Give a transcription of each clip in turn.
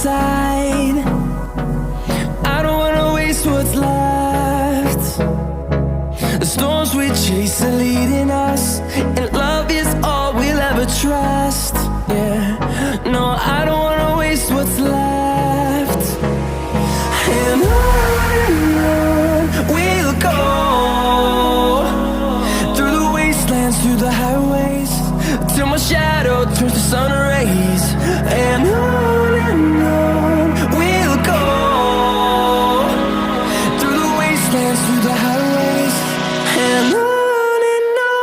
inside. I don't wanna waste what's left. The storms we chase are leading us, and love is all we'll ever trust. Yeah, no, I don't wanna waste what's left. And on we'll go, through the wastelands, through the highways, till my shadow turns to sun rays. And on we'll go, through the wastelands, through the highways, and on we'll go.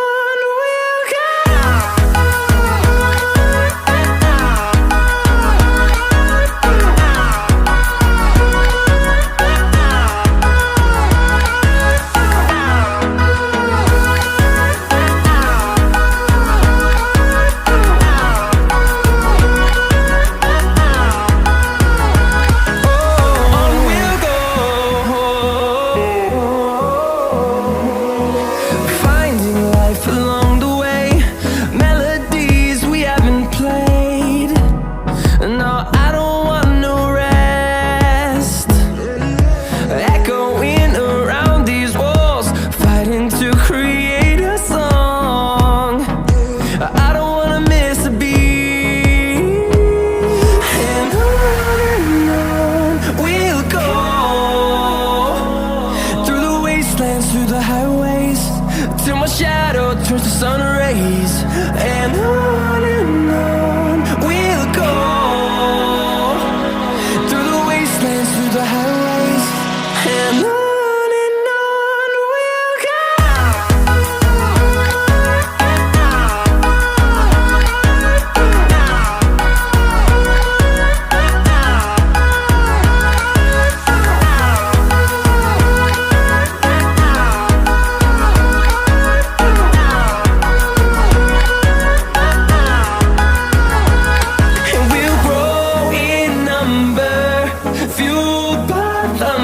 Through the highways, till my shadow turns to sun rays. And on we'll go, through the wastelands, through the highways, and on we'll go.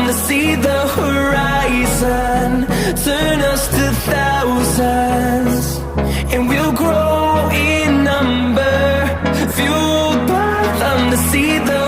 To see the horizon turn us to thousands, and we'll grow in number, fueled by them to see the